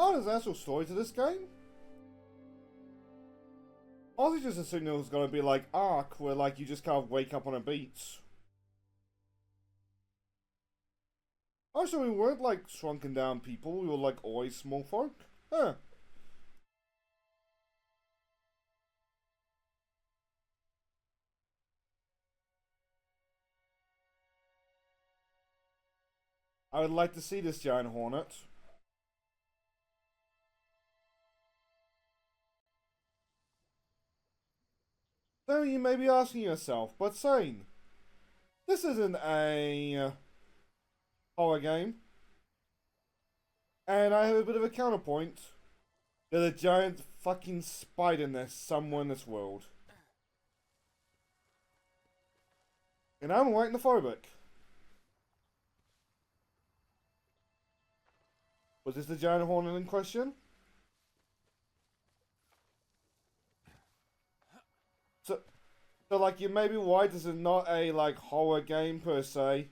Oh, there's an actual story to this game? I was just assuming it was going to be like Ark, where like you just kind of wake up on a beach. Oh, so we weren't like shrunken down people, we were like always small folk? Huh. I would like to see this giant hornet. So you may be asking yourself, but Sane, this isn't a horror game. And I have a bit of a counterpoint. There's a giant fucking spider nest somewhere in this world. And I'm arachnophobic. Was this the giant hornet in question? So like, you may be right, this is not a, like, horror game per se.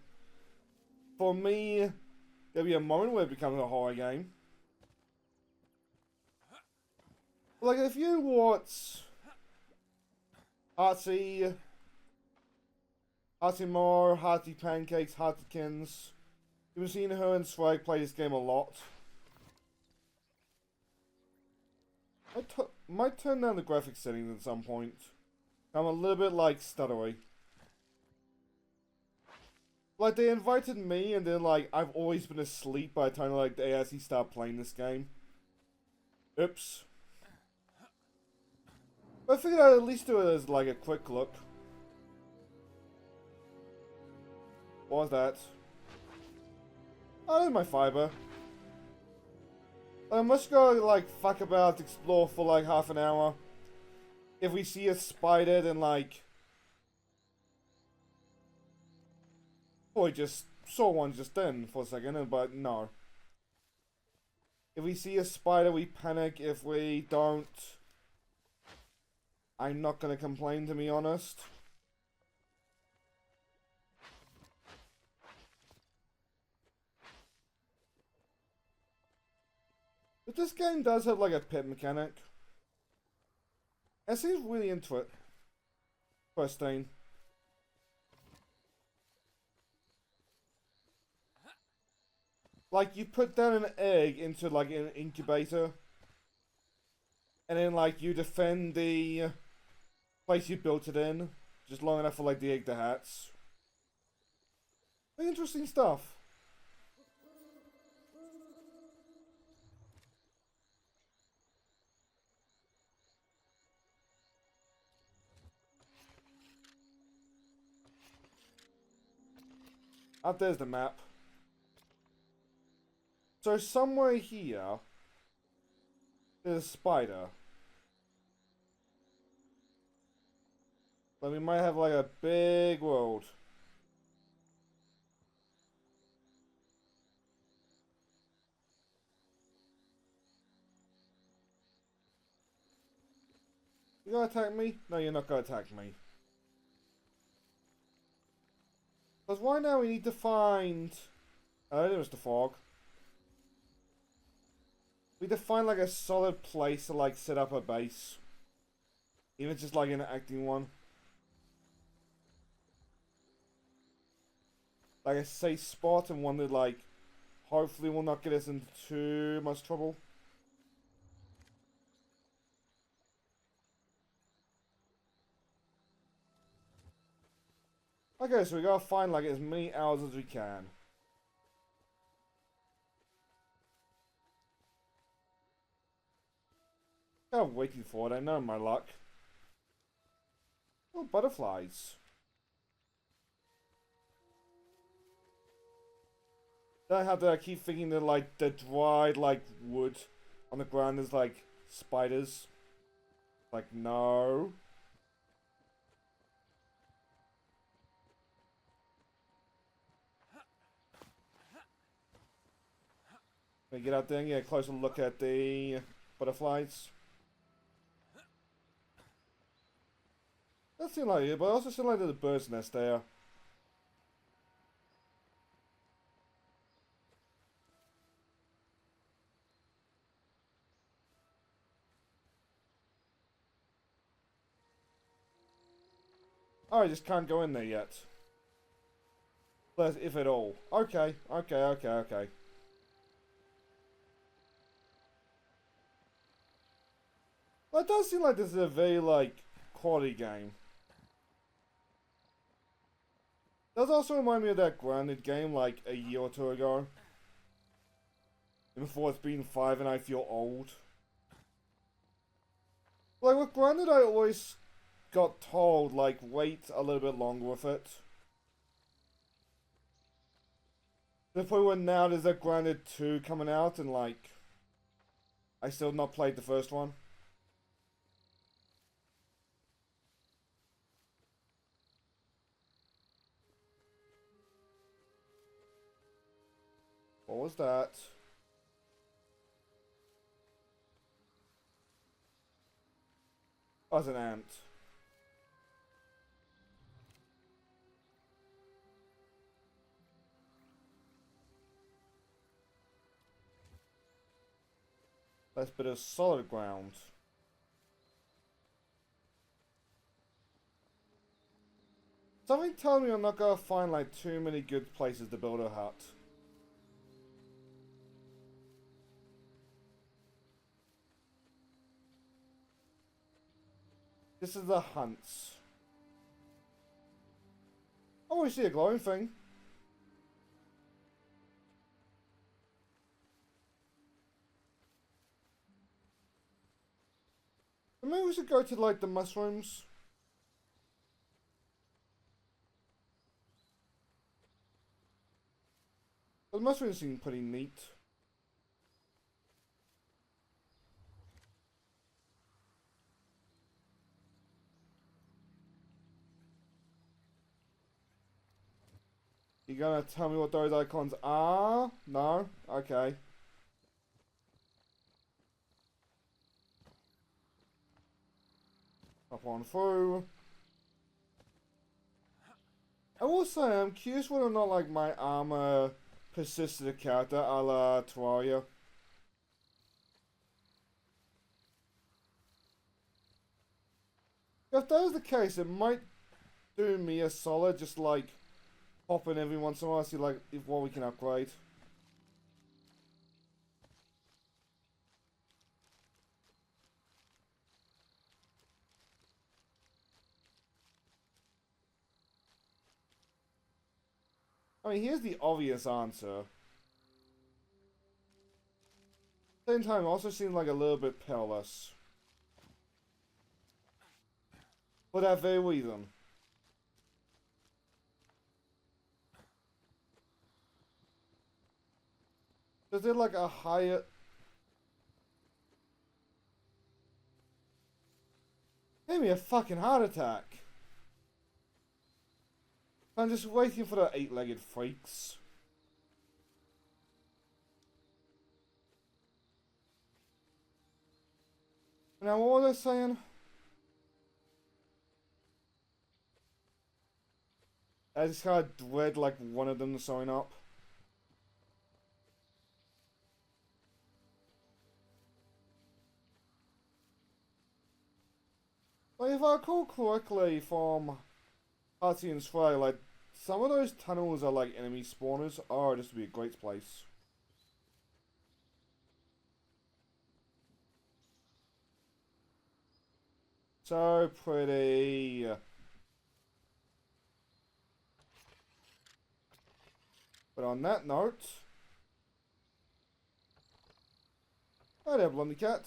For me, there'll be a moment where it becomes a horror game. Like, if you watch Hachi More, Hachi Pancakes, Hatikins, you've been seeing her and Swag play this game a lot. I might turn down the graphics settings at some point. I'm a little bit, like, stuttery. Like, they invited me, and then, like, I've always been asleep by the time, like, they actually start playing this game. Oops. But I figured I'd at least do it as, like, a quick look. What was that? Oh, there's my fiber. I must go, like, fuck about, explore for, like, half an hour. If we see a spider, then, like... Oh, I just saw one just then for a second, but no. If we see a spider, we panic. If we don't... I'm not gonna complain, to be honest. But this game does have, like, a pet mechanic. I seems really into it. Christine. Like, you put down an egg into, like, an incubator. And then, like, you defend the place you built it in. Just long enough for, like, the egg to hatch. Interesting stuff. Up there's the map. So somewhere here, there's a spider. But we might have like a big world. You gonna attack me? No, you're not gonna attack me. Because right now we need to find... Oh, there was the fog. We need to find like a solid place to like set up a base. Even just like an acting one. Like a safe spot and one that like hopefully will not get us into too much trouble. Okay, so we gotta find like as many hours as we can. I'm waiting for it, I know my luck. Oh, butterflies. Then I have to keep thinking that like the dried like wood on the ground is like spiders. Like, no. Can we get out there and get a closer look at the butterflies? That seems like it, but I also seem like there's a bird's nest there. Oh, I just can't go in there yet. If at all. Okay. Well, it does seem like this is a very, like, quality game. It does also remind me of that Grounded game, like, a year or two ago. And before it's been 5 and I feel old. Like, with Grounded, I always got told, like, wait a little bit longer with it. The point where now there's a Grounded 2 coming out, and, like, I still not played the first one. What was that? Oh, it's an ant. That's a bit of solid ground. Something tells me I'm not gonna find like too many good places to build a hut. This is the hunts. Oh, we see a glowing thing. Maybe we should go to like the mushrooms. The mushrooms seem pretty neat. You gonna tell me what those icons are? No? Okay. Up on through. I will say, I'm curious whether or not like my armor persists to the character a la Terraria. If that is the case, it might do me a solid, just like pop in every once in a while, see like if what we can upgrade. I mean, here's the obvious answer. Same time, it also seems like a little bit perilous. For that very reason. Is there like a higher... Give me a fucking heart attack. I'm just waiting for the 8-legged freaks. Now, what was I saying? I just kind of dread like one of them showing up. Like, if I recall correctly from Hachi and Swag, like, some of those tunnels are like enemy spawners. Oh, this would be a great place. So pretty. But on that note... Hi there, Blondie Cat.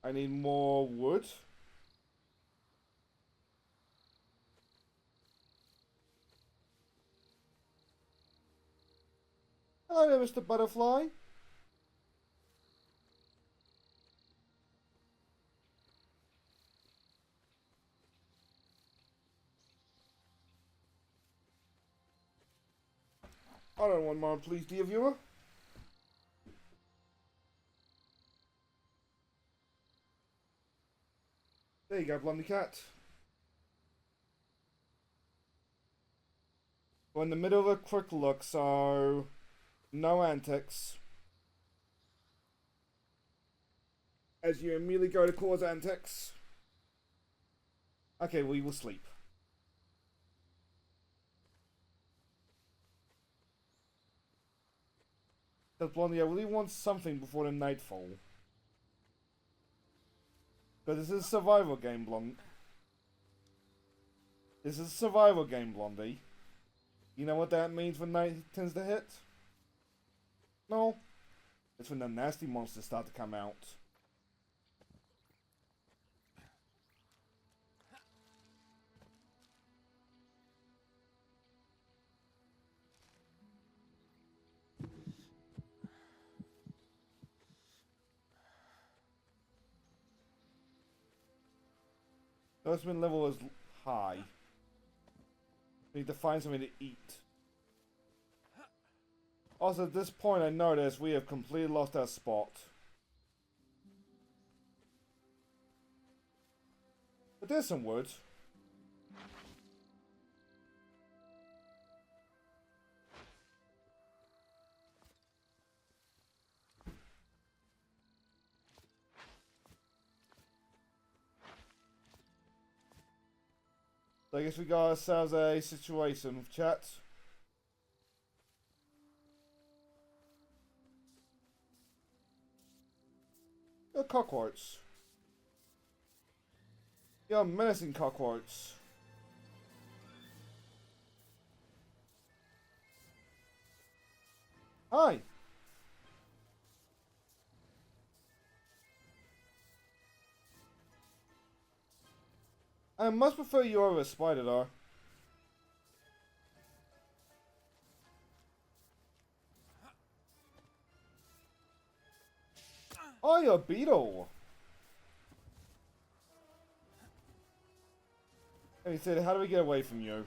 I need more wood. Hello there, Mr. Butterfly. I don't want more, please, dear viewer. There you go, Blondie Cat. We're in the middle of a quick look, so no antics. As you immediately go to cause antics. Okay, we will sleep. Because Blondie, I really want something before the nightfall. Because this is a survival game, Blondie. This is a survival game, Blondie. You know what that means when night tends to hit? No. It's when the nasty monsters start to come out. Thirstman level is high. We need to find something to eat. Also, at this point, I noticed we have completely lost our spot. But there's some wood. So I guess we got ourselves a situation with chat. You're cockroach. You're menacing cockroach. Hi. I much prefer you over a spider, though. Oh, you're a beetle. And he said, how do we get away from you?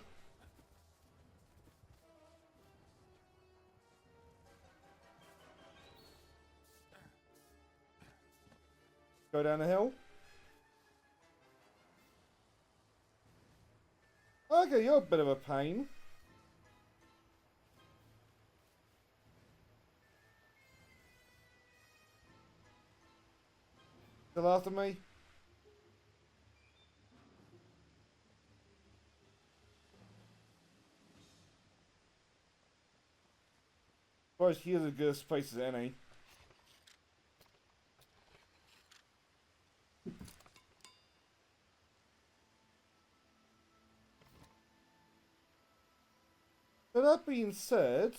Go down the hill? Okay, you're a bit of a pain. Still after me? Suppose here's as good a space as any. So that being said...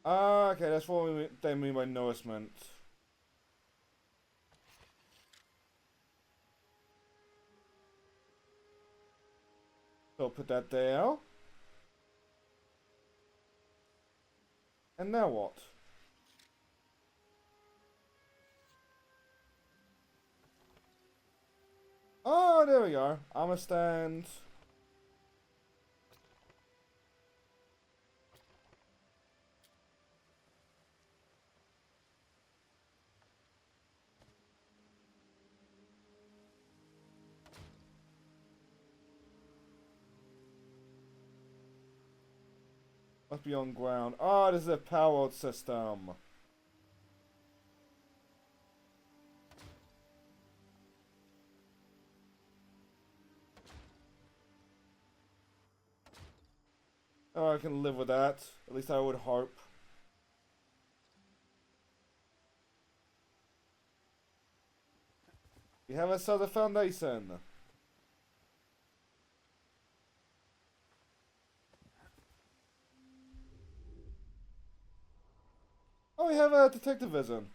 Ah, okay, that's what they mean by nourishment. So I'll put that there. And now what? Oh, there we go. I'ma stand... Must be on ground. Oh, this is a powered system. Oh, I can live with that. At least I would hope. We have a solid foundation. Oh, we have a detective vision.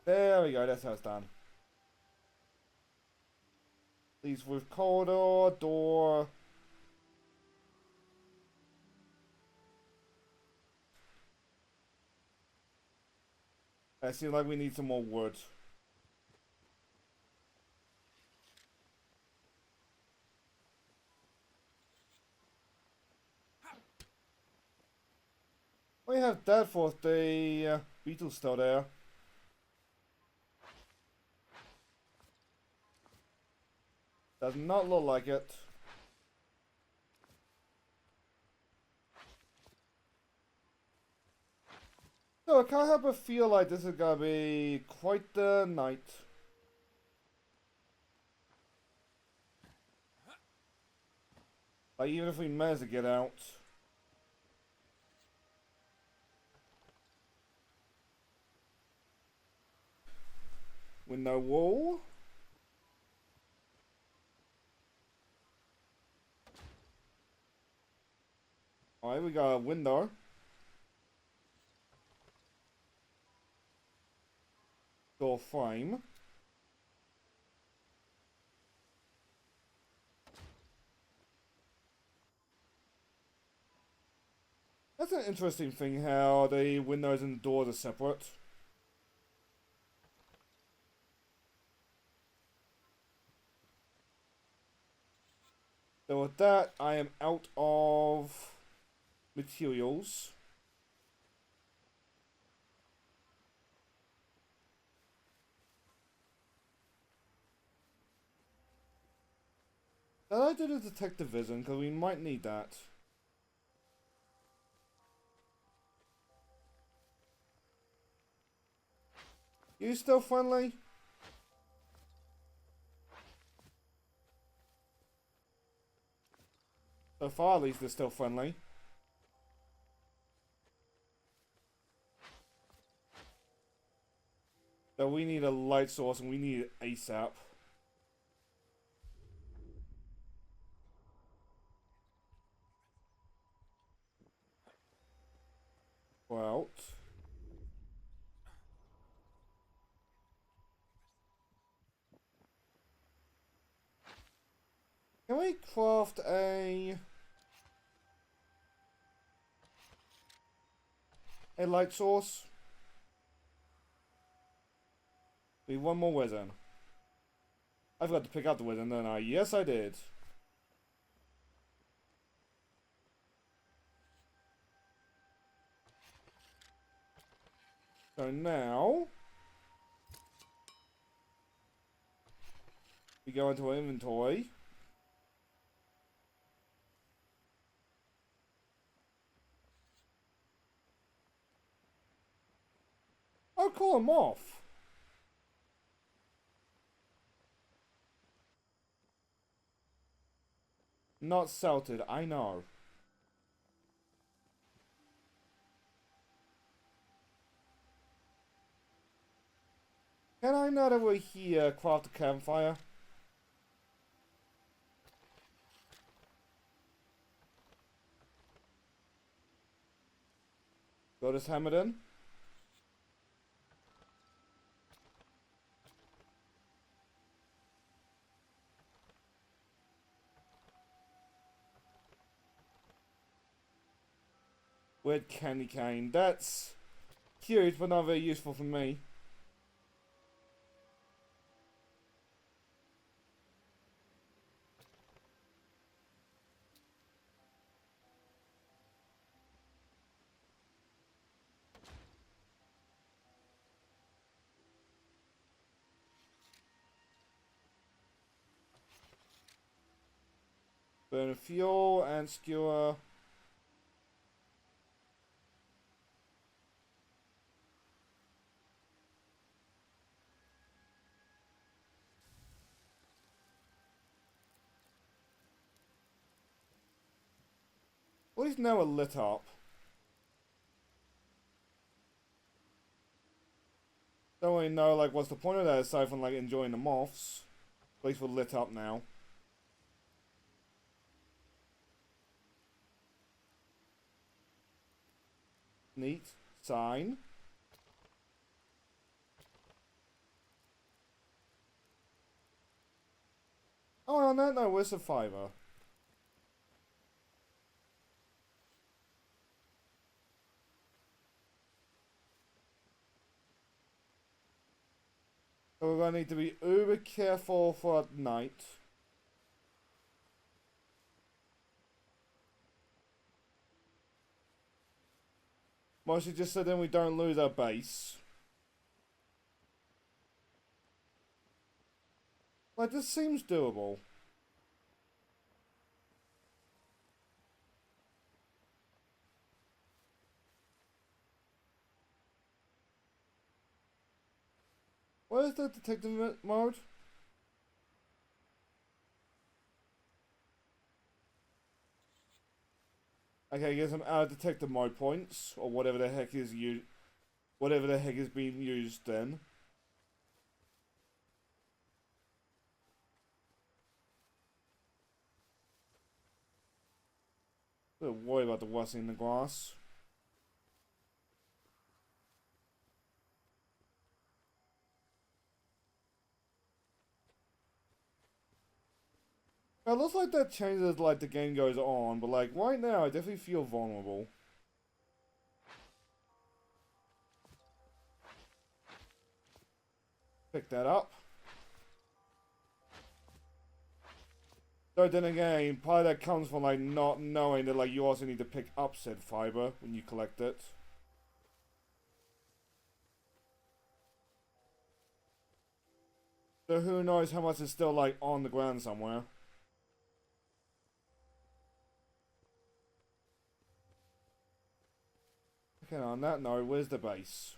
There we go, that's how it's done. Leaves with corridor, door. I seem like we need some more wood. We have that for the beetle's still there. Does not look like it. So I can't help but feel like this is gonna be quite the night. Like even if we manage to get out. With no wall. Alright, we got a window. Door frame. That's an interesting thing how the windows and doors are separate. So with that, I am out of materials. Did I do the detective vision? Because we might need that. You still friendly? So far, at least they're still friendly. So we need a light source and we need it ASAP. We're out. Can we craft a light source? We need one more wizard. I forgot to pick up the wizard, didn't I? Yes, I did. So now we go into our inventory. I'll call him off. Not salted, I know. Can I not over here craft a campfire? Go to Hamilton. With candy cane. That's cute, but not very useful for me. Burn fuel and skewer. At least now we're lit up. Don't really know like what's the point of that aside from like enjoying the moths. At least we're lit up now. Neat. Sign. Oh, on that note, we're Survivor. So we're gonna need to be uber careful for at night. Mostly just so then we don't lose our base. Like, this seems doable. Where's the detective mode? Okay, I guess I'm out of detective mode points, or whatever the heck is whatever the heck is being used then. Don't worry about the rustling in the glass. It looks like that changes as like the game goes on, but like right now I definitely feel vulnerable. Pick that up. So then again, part of that comes from like not knowing that like you also need to pick up said fiber when you collect it. So who knows how much is still like on the ground somewhere. Okay, on that note, where's the base?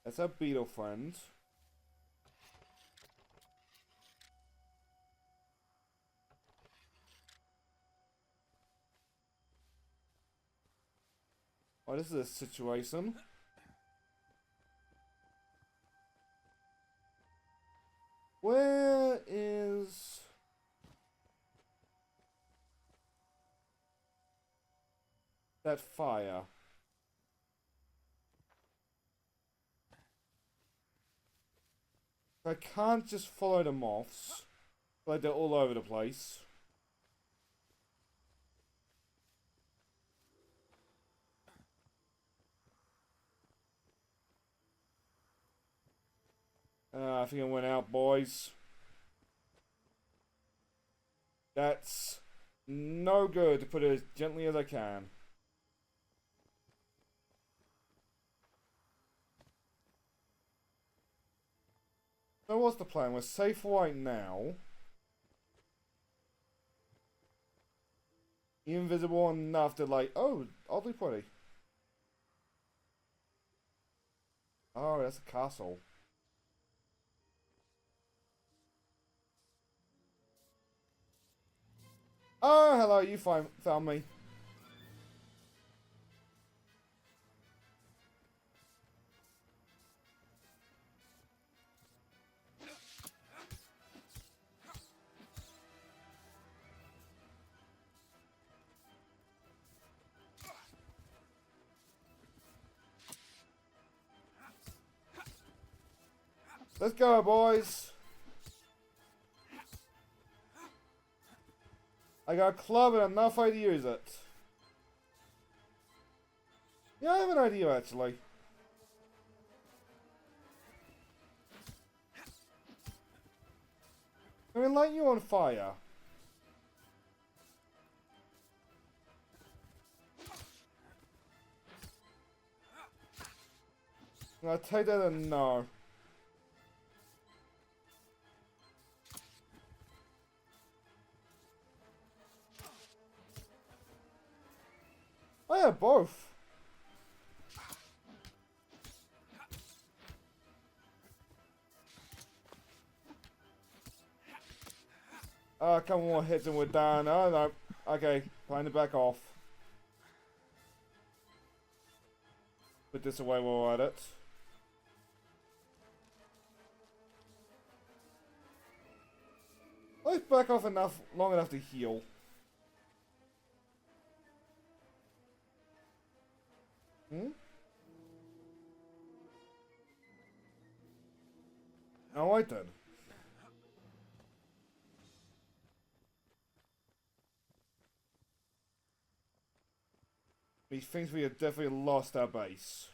That's our beetle friend. Oh, this is a situation. Where is... that fire? I can't just follow the moths. Like they're all over the place. I think I went out, boys. That's no good, to put it as gently as I can. So what's the plan? We're safe right now. Invisible enough to like, oh, oddly pretty. Oh, that's a castle. Oh, hello, you found me. Let's go, boys. I got a club and I'm not afraid to use it. Yeah, I have an idea, actually. I'm gonna light you on fire. I'm gonna take that and no. Oh yeah, both. A couple more hits and we're done. Oh no. Okay, time to back off. Put this away while we're at it. Let's back off long enough to heal. Hmm? Alright then. He thinks we have definitely lost our base.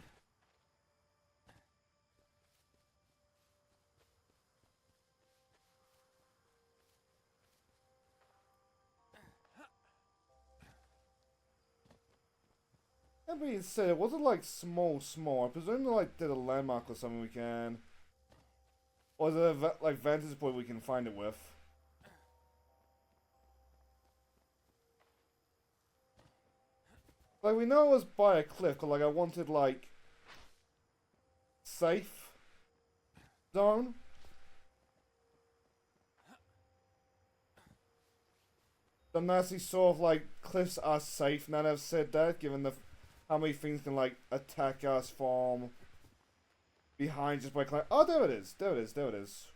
That being said, it wasn't like small. I presume they like did a landmark or something we can. Or is it a like vantage point we can find it with? Like we know it was by a cliff, but like I wanted like safe zone. Unless he sort of like cliffs are safe now that I've said that, given the how many things can like attack us from behind just by climbing. Oh, there it is. There it is. There it is.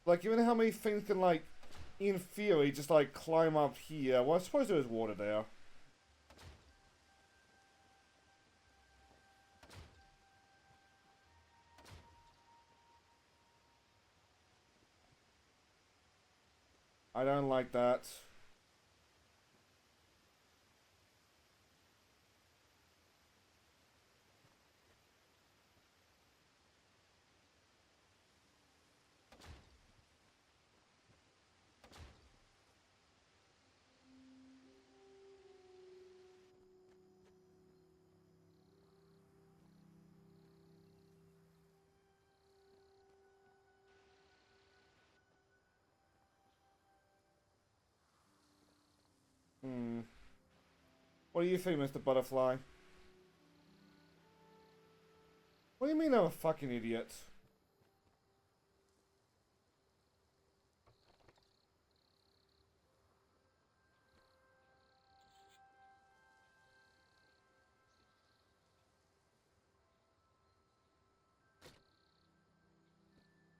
Like, given how many things can like, in theory, just like climb up here. Well, I suppose there is water there. I don't like that. Hmm. What do you think, Mr. Butterfly? What do you mean I'm a fucking idiot?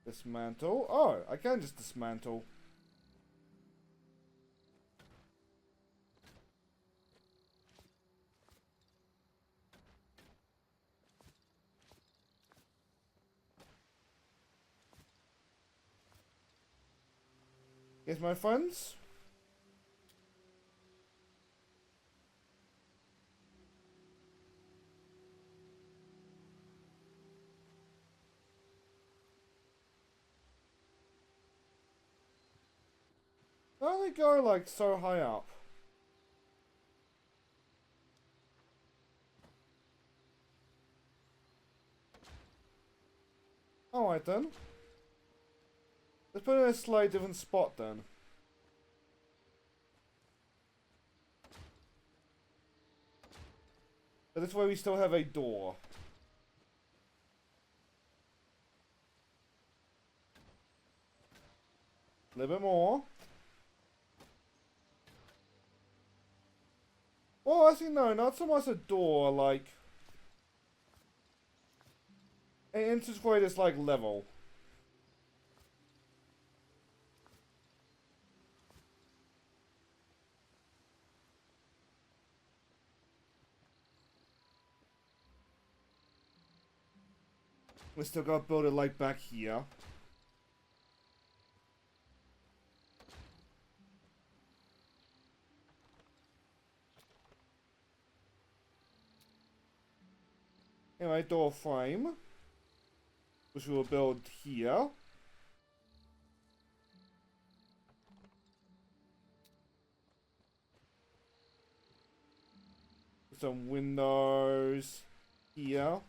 Dismantle? Oh, I can just dismantle. Yes, my friends? Why do they go like so high up? Alright then. Let's put it in a slightly different spot then. But this way we still have a door. A little bit more. Well, actually no, not so much a door, like an entrance way that's like level. We still gotta build it like back here. Anyway, door frame, which we will build here. Some windows here.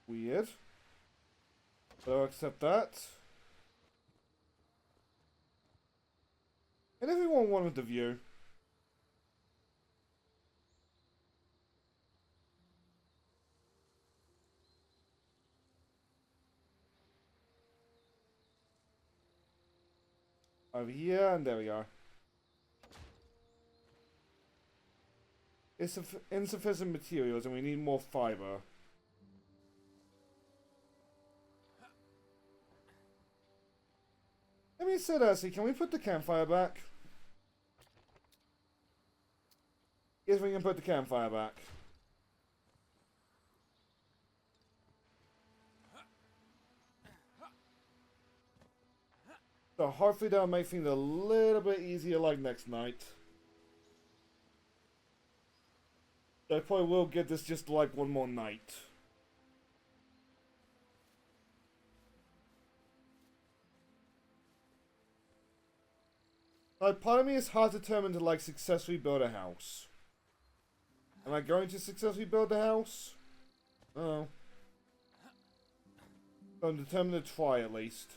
Weird. But I'll accept that. And everyone wanted the view. Over here, and there we go. It's insufficient materials and we need more fiber. me say that, see, can we put the campfire back? Yes, we can put the campfire back. So hopefully that'll make things a little bit easier like next night. I probably will get this just like one more night. Like, part of me is hard determined to like successfully build a house. Am I going to successfully build the house? Oh. I'm determined to try at least.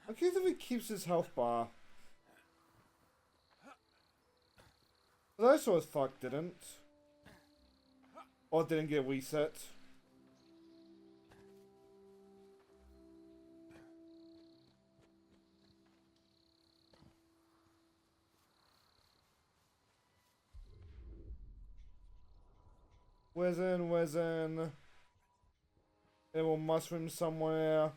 I'm curious if he keeps his health bar. But I saw as fuck didn't. Or didn't get reset. Where's in? There will mushroom somewhere.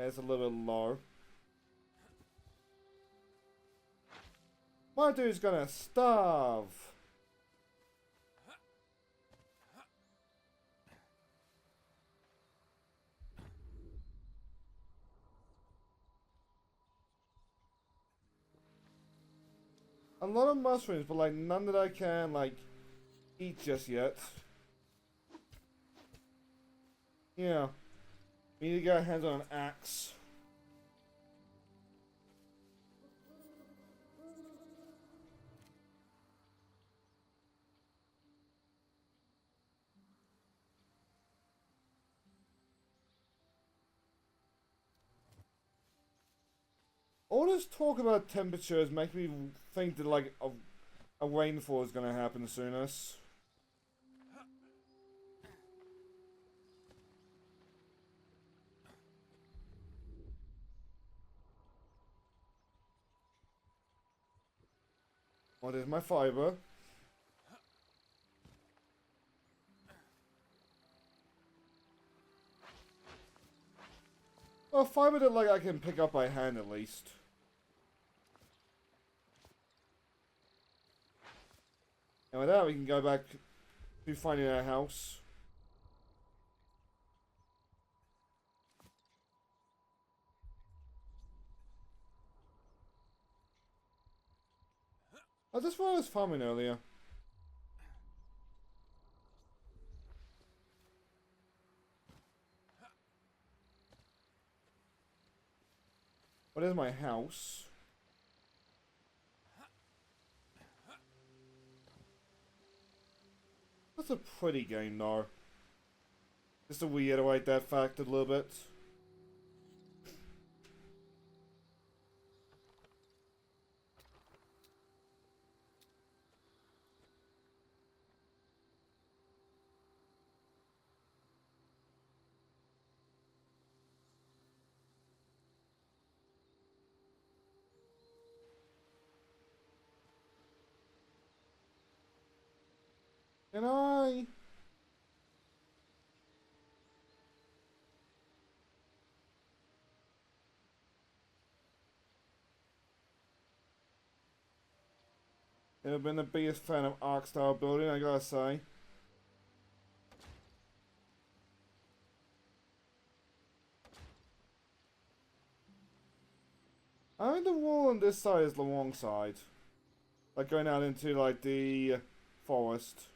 It's a little bit low. My dude's gonna starve. A lot of mushrooms, but like none that I can like eat just yet. Yeah. We need to get our hands on an axe. All this talk about temperatures make me think that like a rainfall is gonna happen soonest. Oh, there's my fiber. Well, fiber that like I can pick up by hand at least. And with that, we can go back to finding our house. Oh, that's where I was farming earlier. What is my house? That's a pretty game, though. Just to reiterate that fact a little bit. Can I? Never been the biggest fan of arc style building, I gotta say. I think the wall on this side is the wrong side. Like going out into like the forest.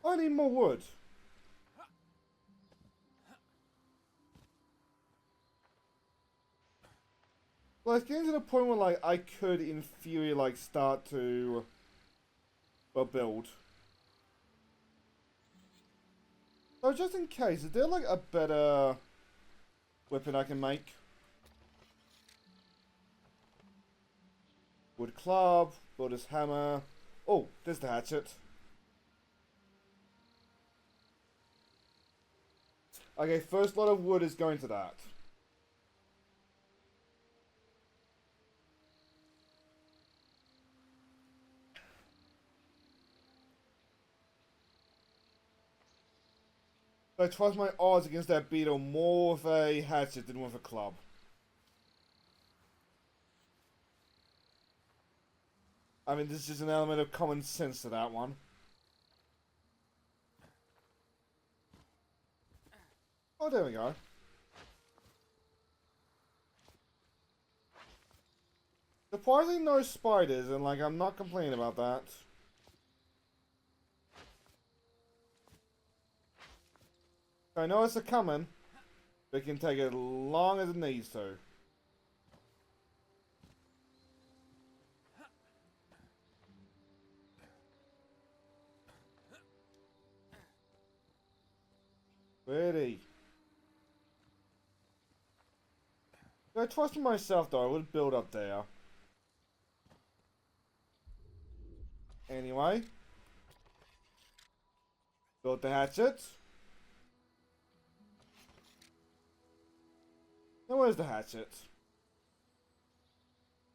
I need more wood. Like, it's getting to the point where, like, I could, in theory, like, start to, well, build. So, just in case, is there, like, a better weapon I can make? Wood club, builder's hammer. Oh, there's the hatchet. Okay, first lot of wood is going to that. I trust my odds against that beetle more with a hatchet than with a club. I mean, this is an element of common sense to that one. Oh, there we go. Surprisingly no spiders, and like, I'm not complaining about that. I know it's a coming, but it can take as long as it needs to. Ready. If I trusted myself though, I would build up there. Anyway. Build the hatchet. Now where's the hatchet?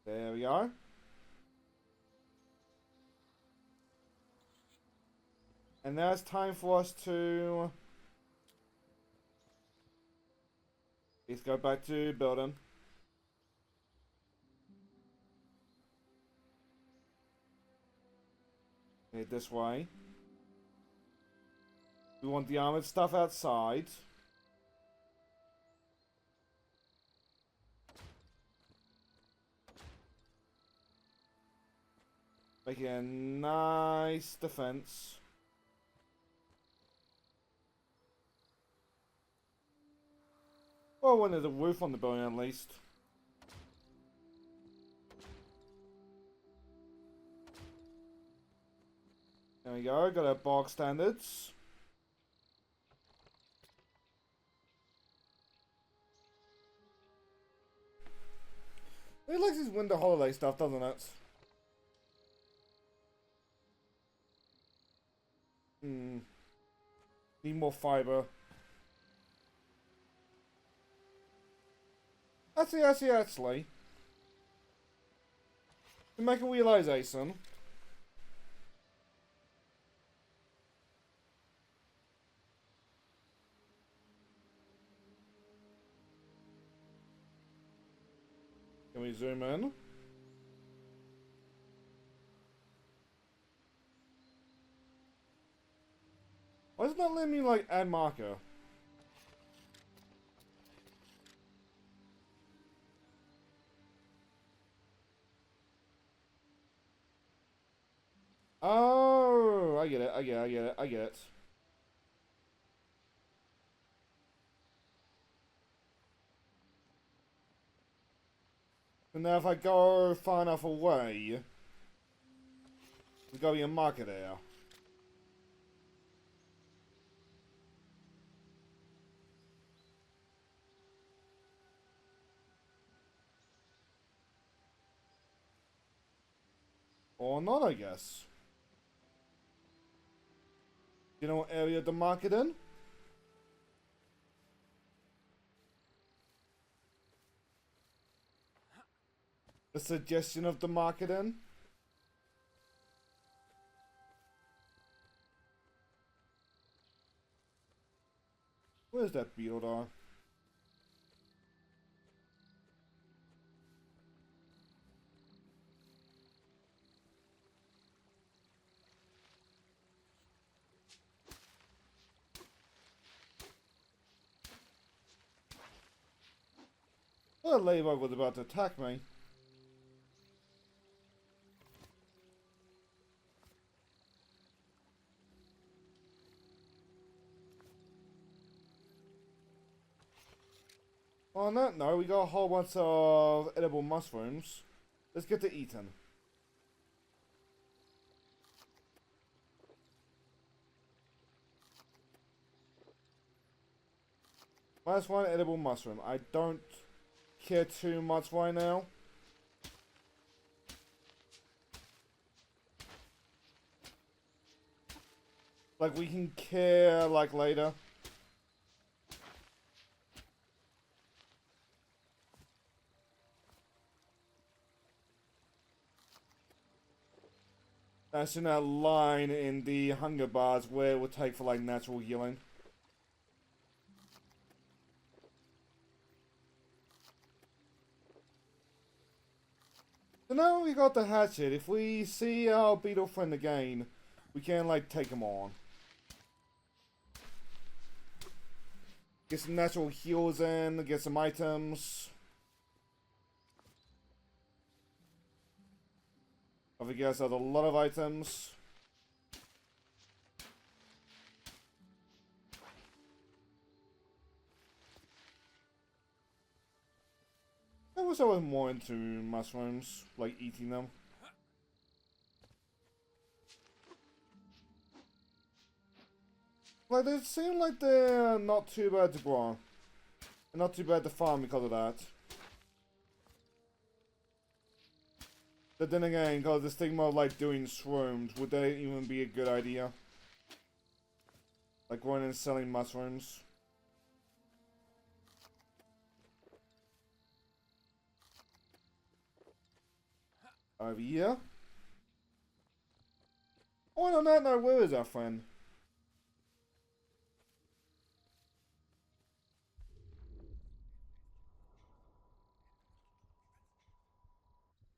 There we are. And now it's time for us to... Let's go back to building. Head this way. We want the armored stuff outside. Making a nice defense. Well, when there's a roof on the building at least. There we go, got our bog standards. It likes this winter holiday stuff, doesn't it? Need more fiber. Actually. To make a realization. Can we zoom in? Why is it not letting me, like, add marker? Oh, I get it. And now if I go far enough away, there's gotta be a marker there. Or not, I guess. You know what area to mark it in? The suggestion of the market in? Where's that beetle dog? Oh, that ladybug was about to attack me. On that note, we got a whole bunch of edible mushrooms. Let's get to eating. Minus one edible mushroom. I don't care too much right now. Like, we can care, like, later. That's in that line in the hunger bars where it would take for like natural healing. So now we got the hatchet, if we see our beetle friend again, we can like take him on. Get some natural heals in, get some items. I think he has a lot of items. I wish I was more into mushrooms, like eating them. Like, they seem like they're not too bad to grow. And not too bad to farm because of that. But then again, because the stigma of like doing shrooms, would that even be a good idea? Like going and selling mushrooms? Over here? Oh, on that note, where is our friend?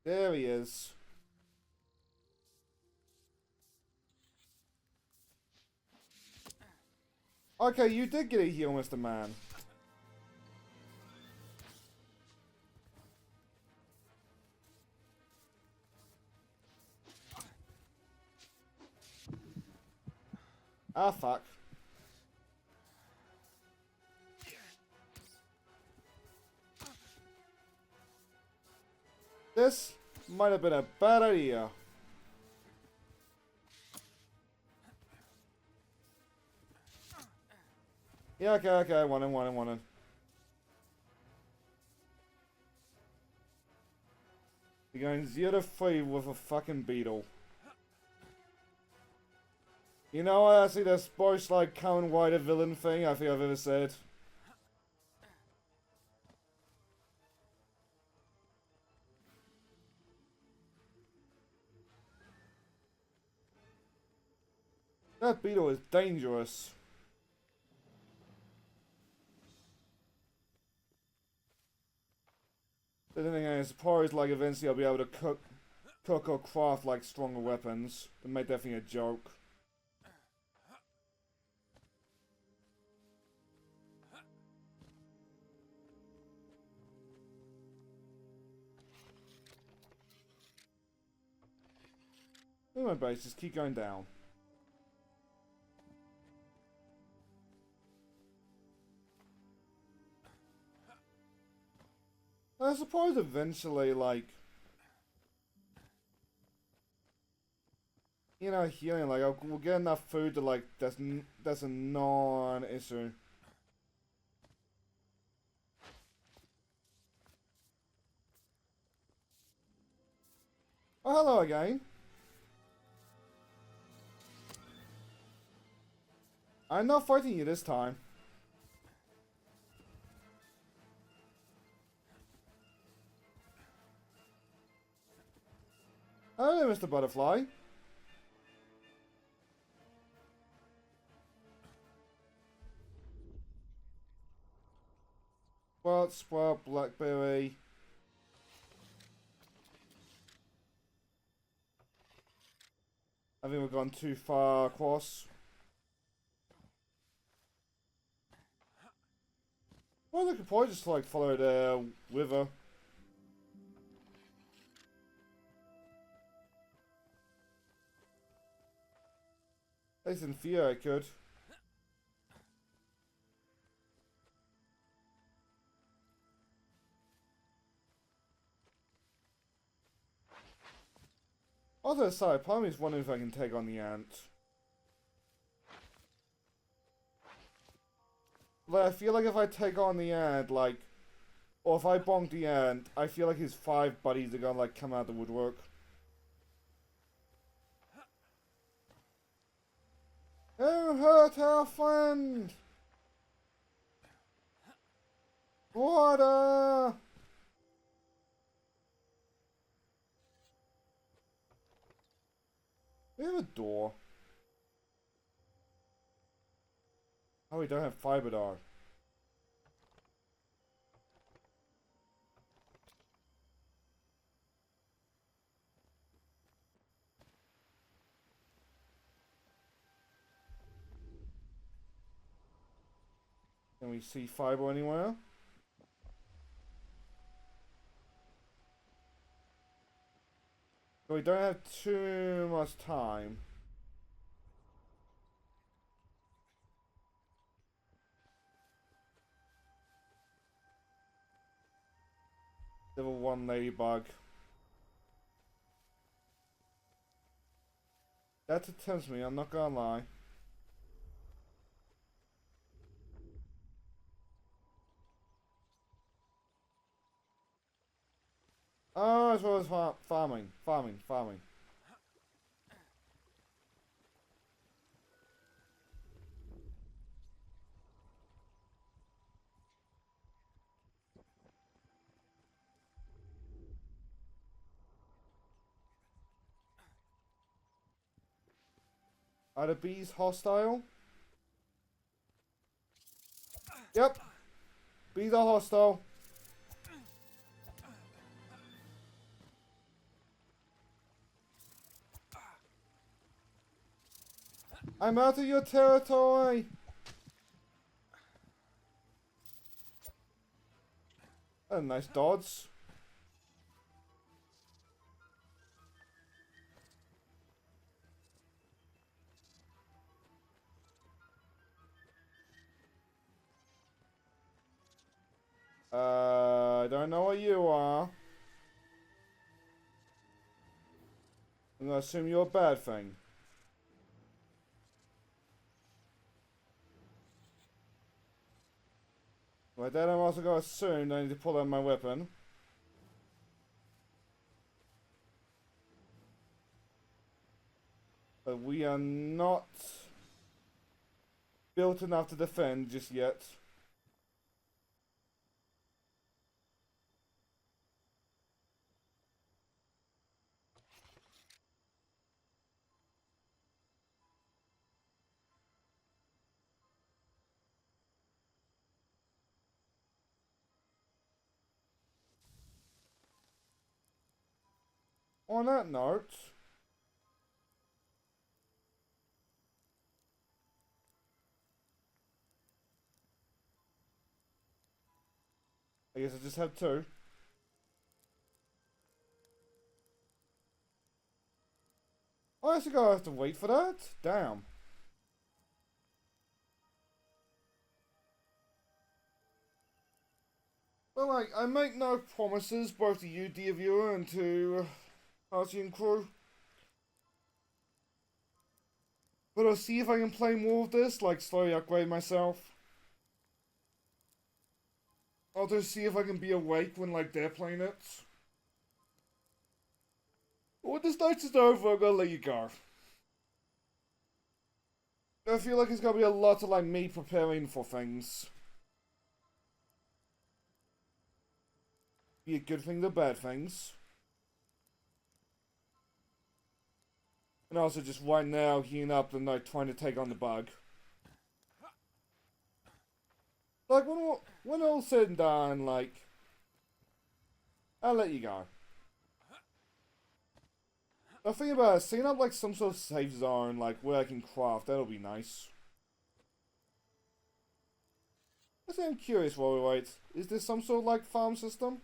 There he is. Okay, you did get a heal, Mr. Man. Ah, fuck. This might have been a bad idea. Yeah, okay, I want it. You're going 0 to 3 with a fucking beetle. You know what, actually, that's most like Kamen Rider villain thing I think I've ever said. That beetle is dangerous. But then again, I suppose like eventually I'll be able to cook or craft like stronger weapons. That make that thing a joke. Look at my base, just keep going down. I suppose eventually, like, you know, healing, like, we'll get enough food to, like, that's a non-issue. Oh, hello again. I'm not fighting you this time. Hello there, Mr. Butterfly. Sprout, blackberry. I think we've gone too far across. Well, they could probably just like follow the river. At least in theory I could. Also, aside, part of me is wondering if I can take on the ant. Like, I feel like if I take on the ant, like, or if I bonk the ant, I feel like his 5 buddies are gonna, like, come out the woodwork. Don't hurt our friend! Water! We have a door. Oh, we don't have fiber door. Can we see fiber anywhere? So we don't have too much time. Level 1 ladybug. That tempts me, I'm not gonna lie. Oh, as well as farming. Are the bees hostile? Yep. Bees are hostile. I'm out of your territory. A nice dodge. I don't know what you are. I'm gonna assume you're a bad thing. But then I'm also gonna assume I need to pull out my weapon. But we are not built enough to defend just yet. On that note, I guess I just have two. I actually gotta have to wait for that? Damn. Well, like, I make no promises both to you, dear viewer, and to Hachi and crew. But I'll see if I can play more of this, like slowly upgrade myself. I'll just see if I can be awake when, like, they're playing it. But when this night is over, I'm gonna let you go. I feel like it's gonna be a lot of, like, me preparing for things. Be a good thing to bad things. And also just right now heating up and, like, trying to take on the bug. Like, when all's said and done, like, I'll let you go. The thing about it, setting up, like, some sort of safe zone, like, where I can craft, that'll be nice. I'm curious while we wait. Is this some sort of, like, farm system?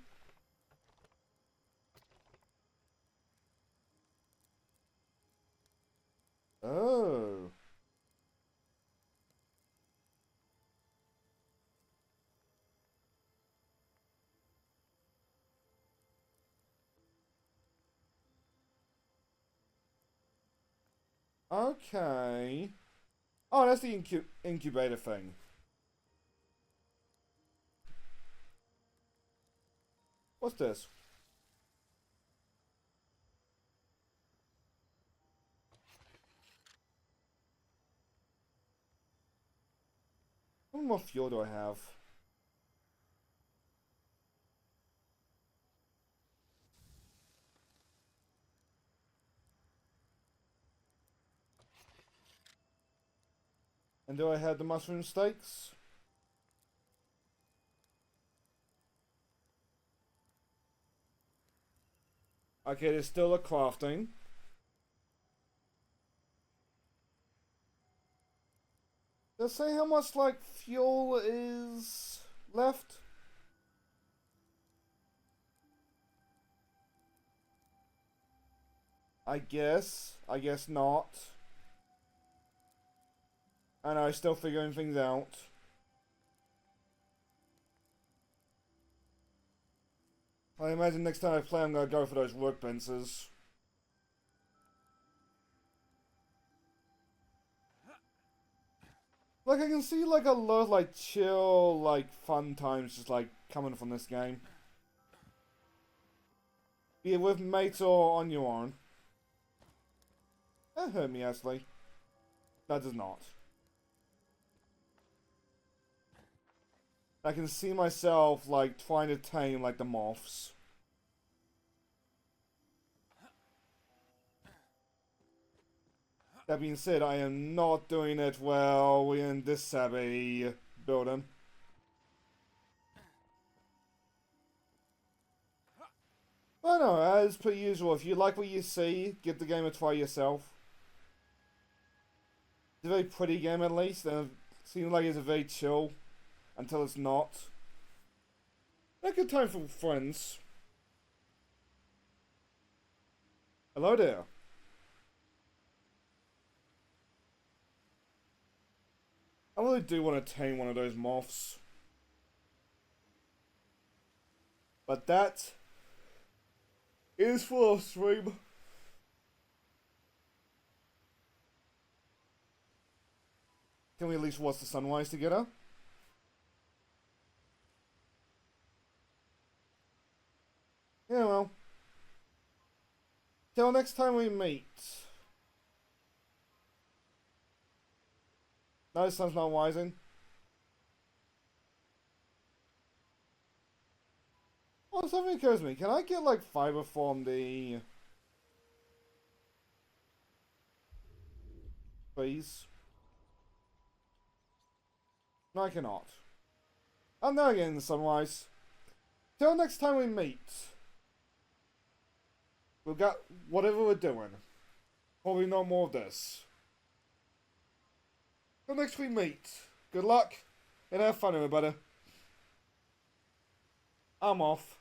Oh. Okay. Oh, that's the incubator thing. What's this? How much more fuel do I have? And do I have the mushroom steaks? Okay, there's still a crafting. Does it say how much, like, fuel is left? I guess not. I know, still figuring things out. I imagine next time I play I'm gonna go for those workbenches. Like, I can see, like, a lot of, like, chill, like, fun times just, like, coming from this game. Be it with mates or on your own. That hurt me, actually. That does not. I can see myself, like, trying to tame, like, the moths. That being said, I am not doing it well in this savvy building. But no, as per usual, if you like what you see, give the game a try yourself. It's a very pretty game at least, and it seems like it's a very chill until it's not. A good time for friends. Hello there. I really do want to tame one of those moths. But that is for a stream. Can we at least watch the sunrise together? Yeah, well. Till next time we meet. No, the sun's not rising. Oh, something occurs to me. Can I get, like, fiber from the... Please? No, I cannot. I'm now getting the sunrise. Till next time we meet. We've got whatever we're doing. Probably no more of this. Till next we meet. Good luck, and have fun, everybody. I'm off.